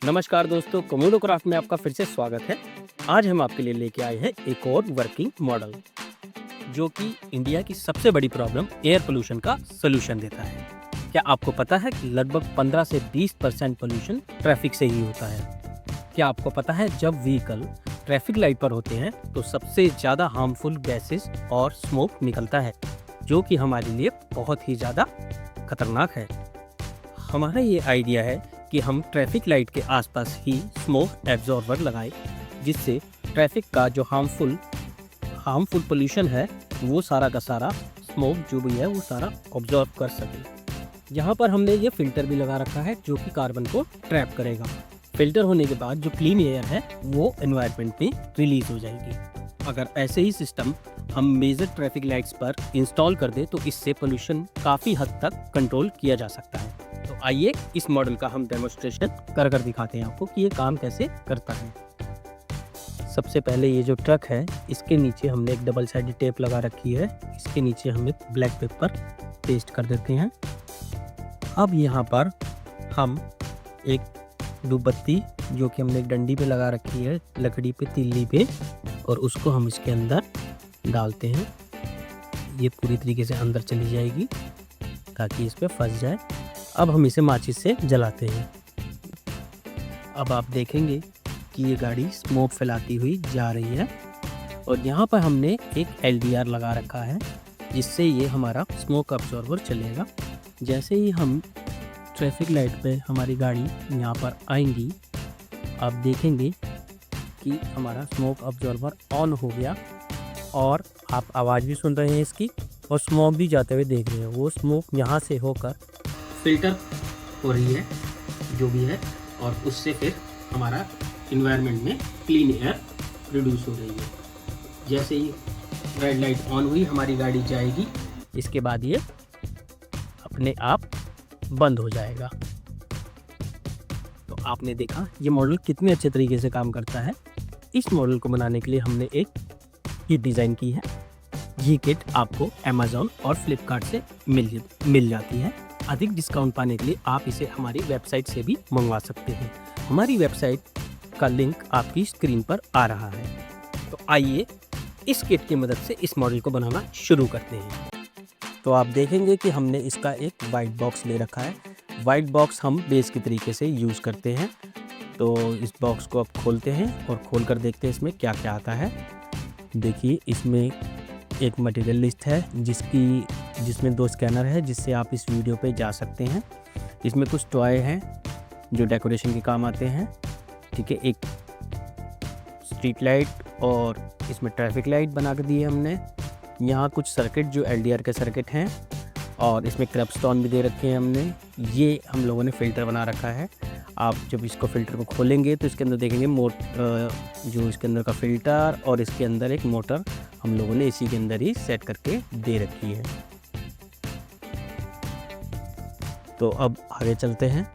नमस्कार दोस्तों, Komodo craft में आपका फिर से स्वागत है। आज हम आपके लिए लेके आए हैं एक और वर्किंग मॉडल, जो कि इंडिया की सबसे बड़ी प्रॉब्लम एयर पोल्यूशन का सलूशन देता है। क्या आपको पता है कि लगभग 15 से 20% पोल्यूशन ट्रैफिक से ही होता है? क्या आपको पता है जब व्हीकल ट्रैफिक लाइट पर होते हैं तो सबसे ज़्यादा हार्मफुल गैसेस और स्मोक निकलता है, जो कि हमारे लिए बहुत ही ज़्यादा खतरनाक है। हमारा ये आइडिया है कि हम ट्रैफिक लाइट के आसपास ही स्मोक एब्जॉर्बर लगाएं, जिससे ट्रैफिक का जो हार्मफुल पोल्यूशन है वो सारा का सारा स्मोक जो भी है वो सारा ऑब्जॉर्व कर सके। यहाँ पर हमने ये फिल्टर भी लगा रखा है जो कि कार्बन को ट्रैप करेगा। फिल्टर होने के बाद जो क्लीन एयर है वो एनवायरनमेंट में रिलीज हो जाएगी। अगर ऐसे ही सिस्टम हम मेजर ट्रैफिक लाइट्स पर इंस्टॉल कर दें तो इससे पोल्यूशन काफ़ी हद तक कंट्रोल किया जा सकता है। तो आइए इस मॉडल का हम डेमोन्स्ट्रेशन कर दिखाते हैं आपको कि ये काम कैसे करता है। सबसे पहले ये जो ट्रक है इसके नीचे हमने एक डबल साइडेड टेप लगा रखी है। इसके नीचे हम एक ब्लैक पेपर पेस्ट कर देते हैं। अब यहाँ पर हम एक धूपबत्ती जो कि हमने एक डंडी पे लगा रखी है, लकड़ी पे, तीली पे, और उसको हम इसके अंदर डालते हैं। ये पूरी तरीके से अंदर चली जाएगी ताकि इस पे फंस जाए। अब हम इसे माचिस से जलाते हैं। अब आप देखेंगे कि ये गाड़ी स्मोक फैलाती हुई जा रही है, और यहाँ पर हमने एक LDR लगा रखा है जिससे ये हमारा स्मोक अब्जॉर्बर चलेगा। जैसे ही हम ट्रैफिक लाइट पे हमारी गाड़ी यहाँ पर आएंगी, आप देखेंगे कि हमारा स्मोक अब्जॉर्बर ऑन हो गया, और आप आवाज़ भी सुन रहे हैं इसकी, और स्मोक भी जाते हुए देख रहे हैं। वो स्मोक यहाँ से होकर फिल्टर हो रही है जो भी है, और उससे फिर हमारा इन्वायरमेंट में क्लीन एयर प्रोड्यूस हो रही है। जैसे ही रेड लाइट ऑन हुई हमारी गाड़ी जाएगी, इसके बाद ये अपने आप बंद हो जाएगा। तो आपने देखा ये मॉडल कितने अच्छे तरीके से काम करता है। इस मॉडल को बनाने के लिए हमने एक किट डिज़ाइन की है। ये किट आपको अमेज़ॉन और फ्लिपकार्ट से मिल जाती है। अधिक डिस्काउंट पाने के लिए आप इसे हमारी वेबसाइट से भी मंगवा सकते हैं। हमारी वेबसाइट का लिंक आपकी स्क्रीन पर आ रहा है। तो आइए इस किट की मदद से इस मॉडल को बनाना शुरू करते हैं। तो आप देखेंगे कि हमने इसका एक वाइट बॉक्स ले रखा है। वाइट बॉक्स हम बेस के तरीके से यूज़ करते हैं। तो इस बॉक्स को अब खोलते हैं और खोल कर देखते हैं इसमें क्या क्या आता है। देखिए, इसमें एक मटेरियल लिस्ट है जिसमें 2 स्कैनर है जिससे आप इस वीडियो पे जा सकते हैं। इसमें कुछ टॉय हैं जो डेकोरेशन के काम आते हैं, ठीक है। एक स्ट्रीट लाइट और इसमें ट्रैफिक लाइट बना कर दी है हमने। यहाँ कुछ सर्किट जो LDR के सर्किट हैं, और इसमें क्रैपस्टोन भी दे रखे हैं हमने। ये हम लोगों ने फ़िल्टर बना रखा है। आप जब इसको फ़िल्टर को खोलेंगे तो इसके अंदर देखेंगे जो इसके अंदर का फ़िल्टर, और इसके अंदर एक मोटर हम लोगों ने इसी के अंदर ही सेट करके दे रखी है। तो अब आगे चलते हैं।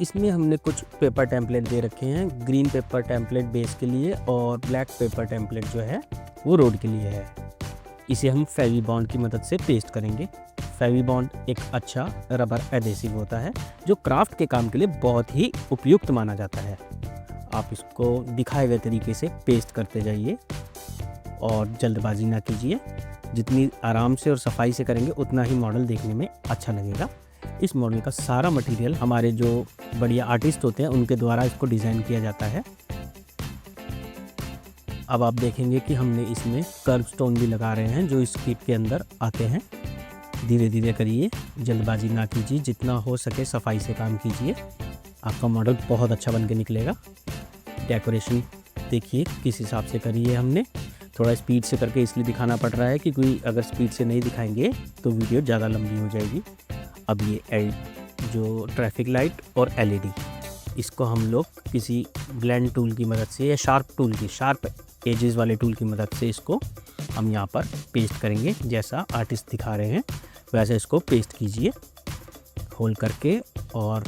इसमें हमने कुछ पेपर टेम्पलेट दे रखे हैं। ग्रीन पेपर टेम्पलेट बेस के लिए, और ब्लैक पेपर टेम्पलेट जो है वो रोड के लिए है। इसे हम फेविबॉन्ड की मदद से पेस्ट करेंगे। फेविबॉन्ड एक अच्छा रबर एडेसिव होता है जो क्राफ्ट के काम के लिए बहुत ही उपयुक्त माना जाता है। आप इसको दिखाए गए तरीके से पेस्ट करते जाइए और जल्दबाजी ना कीजिए। जितनी आराम से और सफाई से करेंगे उतना ही मॉडल देखने में अच्छा लगेगा। इस मॉडल का सारा मटेरियल हमारे जो बढ़िया आर्टिस्ट होते हैं उनके द्वारा इसको डिज़ाइन किया जाता है। अब आप देखेंगे कि हमने इसमें कर्व स्टोन भी लगा रहे हैं जो इस किट के अंदर आते हैं। धीरे धीरे करिए, जल्दबाजी ना कीजिए, जितना हो सके सफाई से काम कीजिए। आपका मॉडल बहुत अच्छा बन के निकलेगा। डेकोरेशन देखिए किस हिसाब से करिए हमने। थोड़ा स्पीड से करके इसलिए दिखाना पड़ रहा है कि कोई अगर स्पीड से नहीं दिखाएंगे तो वीडियो ज़्यादा लंबी हो जाएगी। अब ये जो ट्रैफिक लाइट और LED, इसको हम लोग किसी ब्लेंड टूल की मदद से या शार्प एजेस वाले टूल की मदद से इसको हम यहाँ पर पेस्ट करेंगे। जैसा आर्टिस्ट दिखा रहे हैं वैसे इसको पेस्ट कीजिए, होल्ड करके, और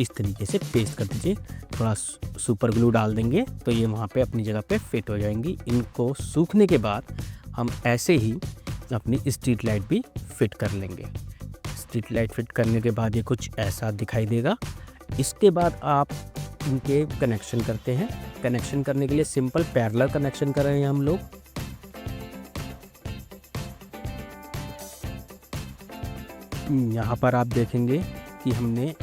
इस तरीके से पेस्ट कर दीजिए। थोड़ा सुपर ग्लू डाल देंगे तो ये वहाँ पे अपनी जगह पे फिट हो जाएंगी। इनको सूखने के बाद हम ऐसे ही अपनी स्ट्रीट लाइट भी फिट कर लेंगे। स्ट्रीट लाइट फिट करने के बाद ये कुछ ऐसा दिखाई देगा। इसके बाद आप इनके कनेक्शन करते हैं। कनेक्शन करने के लिए सिंपल पैरेलल कनेक्शन कर रहे हैं हम लोग। यहाँ पर आप देखेंगे कि हमने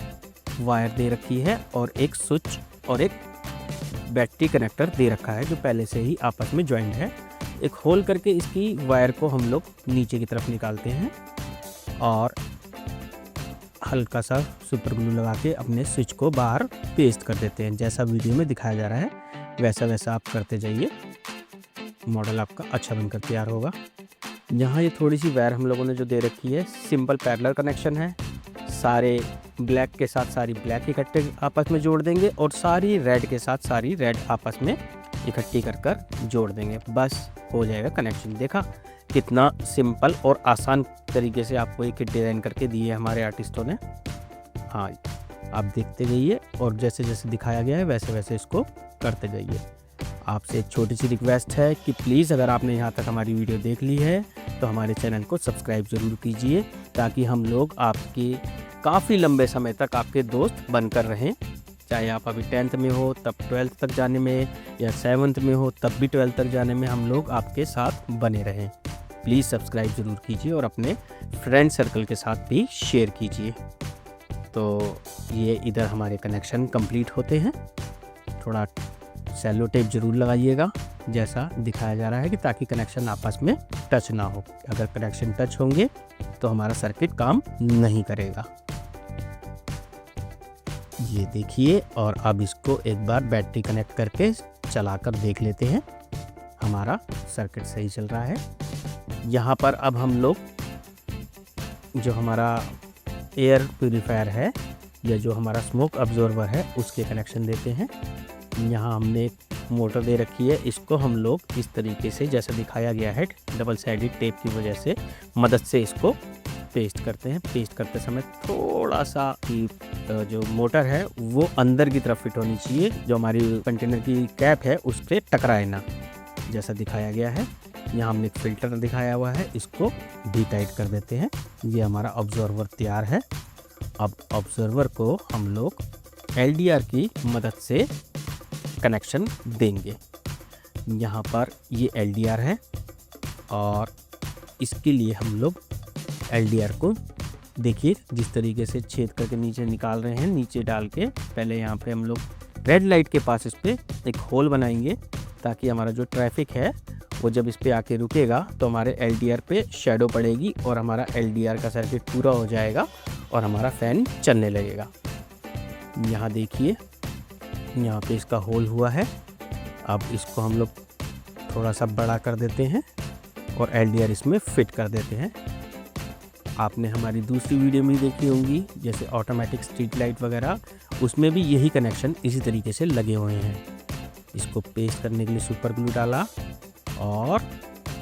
वायर दे रखी है और एक स्विच और एक बैटरी कनेक्टर दे रखा है जो पहले से ही आपस में ज्वाइंट है। एक होल करके इसकी वायर को हम लोग नीचे की तरफ निकालते हैं और हल्का सा सुपर ग्लू लगा के अपने स्विच को बाहर पेस्ट कर देते हैं। जैसा वीडियो में दिखाया जा रहा है वैसा वैसा आप करते जाइए, मॉडल आपका अच्छा बनकर तैयार होगा। यहाँ ये थोड़ी सी वायर हम लोगों ने जो दे रखी है, सिंपल पैरेलल कनेक्शन है। सारे ब्लैक के साथ सारी ब्लैक इकट्ठे आपस में जोड़ देंगे और सारी रेड के साथ सारी रेड आपस में इकट्ठी कर कर जोड़ देंगे, बस हो जाएगा कनेक्शन। देखा कितना सिंपल और आसान तरीके से आपको एक किट डिज़ाइन करके दी है हमारे आर्टिस्टों ने। हाँ, आप देखते जाइए और जैसे जैसे दिखाया गया है वैसे वैसे इसको करते जाइए। आपसे एक छोटी सी रिक्वेस्ट है कि प्लीज़ अगर आपने यहाँ तक हमारी वीडियो देख ली है तो हमारे चैनल को सब्सक्राइब ज़रूर कीजिए, ताकि हम लोग आपके काफ़ी लंबे समय तक आपके दोस्त बनकर रहें। चाहे आप अभी 10th में हो तब 12th तक जाने में, या 7th में हो तब भी 12th तक जाने में हम लोग आपके साथ बने रहें। प्लीज़ सब्सक्राइब ज़रूर कीजिए और अपने फ्रेंड सर्कल के साथ भी शेयर कीजिए। तो ये इधर हमारे कनेक्शन कंप्लीट होते हैं। थोड़ा सेलो टेप ज़रूर लगाइएगा जैसा दिखाया जा रहा है, कि ताकि कनेक्शन आपस में टच ना हो। अगर कनेक्शन टच होंगे तो हमारा सर्किट काम नहीं करेगा। ये देखिए, और अब इसको एक बार बैटरी कनेक्ट करके चलाकर देख लेते हैं हमारा सर्किट सही चल रहा है। यहाँ पर अब हम लोग जो हमारा एयर प्यूरीफायर है या जो हमारा स्मोक अब्जॉर्बर है उसके कनेक्शन देते हैं। यहाँ हमने एक मोटर दे रखी है, इसको हम लोग इस तरीके से जैसा दिखाया गया है डबल साइडेड टेप की वजह से मदद से इसको पेस्ट करते हैं। पेस्ट करते समय थोड़ा सा जो मोटर है वो अंदर की तरफ फिट होनी चाहिए, जो हमारी कंटेनर की कैप है उस पर टकराए ना, जैसा दिखाया गया है। यहाँ हमने एक फ़िल्टर दिखाया हुआ है, इसको भी टाइट कर देते हैं। ये हमारा ऑब्जर्वर तैयार है। अब ऑब्जर्वर को हम लोग LDR की मदद से कनेक्शन देंगे। यहाँ पर ये LDR है और इसके लिए हम लोग LDR को देखिए जिस तरीके से छेद करके नीचे निकाल रहे हैं, नीचे डाल के पहले यहाँ पे हम लोग रेड लाइट के पास इस पर एक होल बनाएंगे, ताकि हमारा जो ट्रैफिक है वो जब इस पे आके रुकेगा तो हमारे LDR पे शेडो पड़ेगी और हमारा LDR का सर्किट पूरा हो जाएगा और हमारा फ़ैन चलने लगेगा। यहाँ देखिए, यहाँ पे इसका होल हुआ है। अब इसको हम लोग थोड़ा सा बड़ा कर देते हैं और LDR इसमें फिट कर देते हैं। आपने हमारी दूसरी वीडियो में देखी होंगी, जैसे ऑटोमेटिक स्ट्रीट लाइट वगैरह, उसमें भी यही कनेक्शन इसी तरीके से लगे हुए हैं। इसको पेस्ट करने के लिए सुपर ग्लू डाला और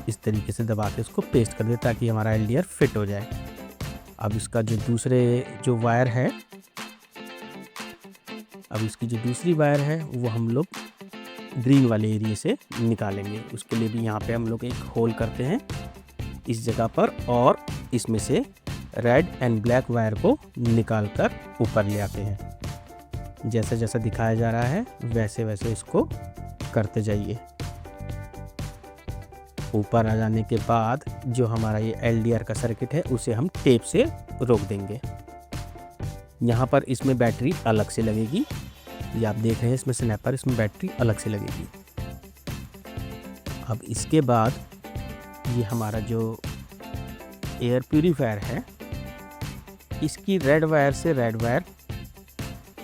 इस तरीके से दबा के इसको पेस्ट कर दे, ताकि हमारा LDR फिट हो जाए। अब इसका जो दूसरे जो वायर है, अब इसकी जो दूसरी वायर है वो हम लोग ग्रीन वाले एरिया से निकालेंगे। उसके लिए भी यहाँ पे हम लोग एक होल करते हैं इस जगह पर, और इसमें से रेड एंड ब्लैक वायर को निकाल कर ऊपर ले आते हैं। जैसे जैसा दिखाया जा रहा है वैसे वैसे इसको करते जाइए। ऊपर आ जाने के बाद जो हमारा ये LDR का सर्किट है उसे हम टेप से रोक देंगे। यहाँ पर इसमें बैटरी अलग से लगेगी, ये आप देख रहे हैं इसमें स्नैपर, इसमें बैटरी अलग से लगेगी। अब इसके बाद ये हमारा जो एयर प्यूरीफायर है, इसकी रेड वायर से रेड वायर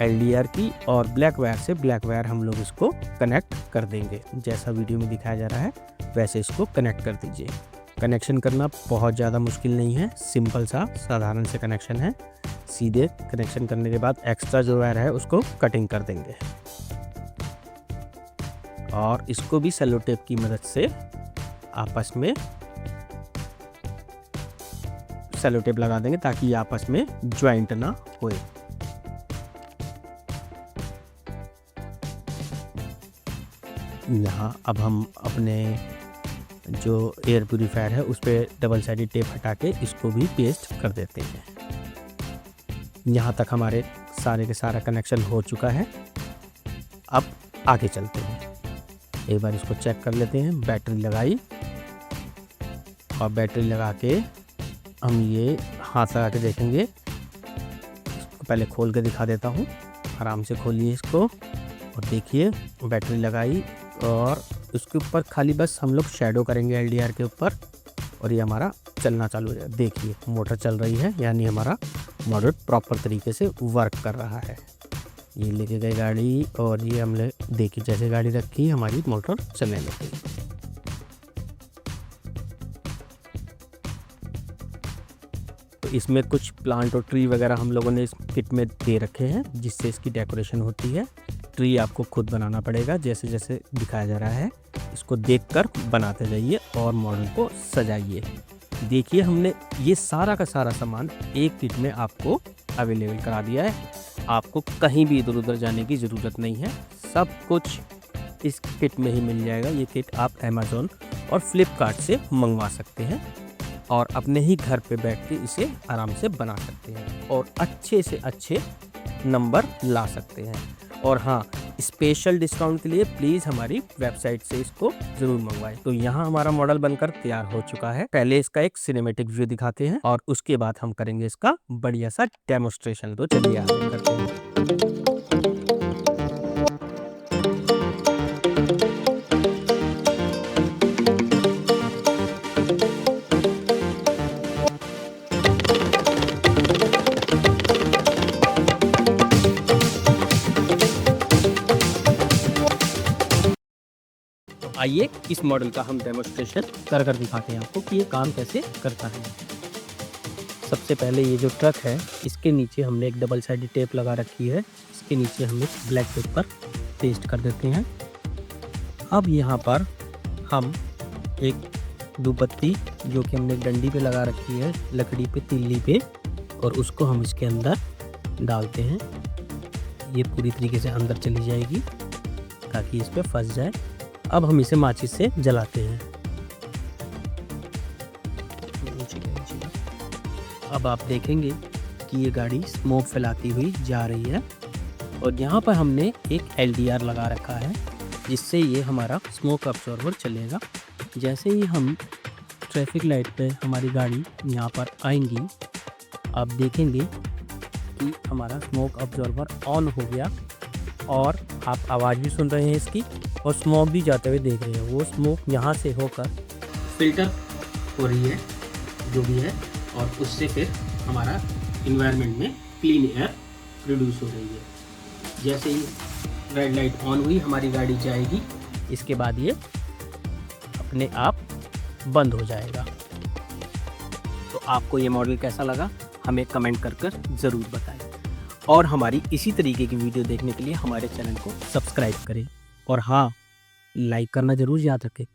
LDR की और ब्लैक वायर से ब्लैक वायर हम लोग इसको कनेक्ट कर देंगे। जैसा वीडियो में दिखाया जा रहा है वैसे इसको कनेक्ट कर दीजिए। कनेक्शन करना बहुत ज़्यादा मुश्किल नहीं है, सिंपल सा साधारण से कनेक्शन है। सीधे कनेक्शन करने के बाद एक्स्ट्रा जो वायर है उसको कटिंग कर देंगे और इसको भी सेलो टेप की मदद से आपस में सेलो टेप लगा देंगे, ताकि ये आपस में ज्वाइंट ना होए। यहाँ अब हम अपने जो एयर प्यूरीफायर है उस पर डबल साइडेड टेप हटा के इसको भी पेस्ट कर देते हैं। यहाँ तक हमारे सारे के सारा कनेक्शन हो चुका है। अब आगे चलते हैं, एक बार इसको चेक कर लेते हैं। बैटरी लगाई और बैटरी लगा के हम ये हाथ लगा के देखेंगे। इसको पहले खोल के दिखा देता हूँ, आराम से खोलिए इसको और देखिए बैटरी लगाई और उसके ऊपर खाली बस हम लोग शैडो करेंगे एलडीआर के ऊपर और ये हमारा चलना चालू हो जाएगा। देखिए मोटर चल रही है, यानी हमारा मॉडल प्रॉपर तरीके से वर्क कर रहा है। ये लेके गए गाड़ी और ये हमने देखी जैसे गाड़ी रखी हमारी मोटर चलने लग गई। तो इसमें कुछ प्लांट और ट्री वगैरह हम लोगों ने इस किट में दे रखे हैं जिससे इसकी डेकोरेशन होती है। ट्री आपको खुद बनाना पड़ेगा, जैसे जैसे दिखाया जा रहा है इसको देखकर बनाते जाइए और मॉडल को सजाइए। देखिए हमने ये सारा का सारा सामान एक किट में आपको अवेलेबल करा दिया है। आपको कहीं भी इधर उधर जाने की ज़रूरत नहीं है, सब कुछ इस किट में ही मिल जाएगा। ये किट आप अमेज़ॉन और फ्लिपकार्ट से मंगवा सकते हैं और अपने ही घर पे बैठ के इसे आराम से बना सकते हैं और अच्छे से अच्छे नंबर ला सकते हैं। और हाँ, स्पेशल डिस्काउंट के लिए प्लीज़ हमारी वेबसाइट से इसको ज़रूर मंगवाएं। तो यहाँ हमारा मॉडल बनकर तैयार हो चुका है। पहले इसका एक सिनेमैटिक व्यू दिखाते हैं और उसके बाद हम करेंगे इसका बढ़िया सा डेमोस्ट्रेशन। तो चलिए आगे करते हैं। आइए इस मॉडल का हम डेमोस्ट्रेशन कर दिखाते हैं आपको कि ये काम कैसे करता है। सबसे पहले ये जो ट्रक है इसके नीचे हमने एक डबल साइडेड टेप लगा रखी है। इसके नीचे हम एक ब्लैक पेपर पेस्ट कर देते हैं। अब यहाँ पर हम एक दुपत्ती जो कि हमने डंडी पे लगा रखी है, लकड़ी पे तिल्ली पे, और उसको हम इसके अंदर डालते हैं। ये पूरी तरीके से अंदर चली जाएगी ताकि इस पे फंस जाए। अब हम इसे माचिस से जलाते हैं। अब आप देखेंगे कि ये गाड़ी स्मोक फैलाती हुई जा रही है और यहाँ पर हमने एक एलडीआर लगा रखा है जिससे ये हमारा स्मोक अब्जॉर्बर चलेगा। जैसे ही हम ट्रैफिक लाइट पे हमारी गाड़ी यहाँ पर आएंगी, आप देखेंगे कि हमारा स्मोक अब्जॉर्बर ऑन हो गया और आप आवाज़ भी सुन रहे हैं इसकी और स्मोक भी जाते हुए देख रहे हैं। वो स्मोक यहाँ से होकर फिल्टर हो रही है जो भी है और उससे फिर हमारा इन्वायरमेंट में क्लीन एयर प्रोड्यूस हो रही है। जैसे ही रेड लाइट ऑन हुई हमारी गाड़ी जाएगी, इसके बाद ये अपने आप बंद हो जाएगा। तो आपको ये मॉडल कैसा लगा हमें कमेंट कर ज़रूर बताएं और हमारी इसी तरीके की वीडियो देखने के लिए हमारे चैनल को सब्सक्राइब करें और हाँ, लाइक करना ज़रूर याद रखें।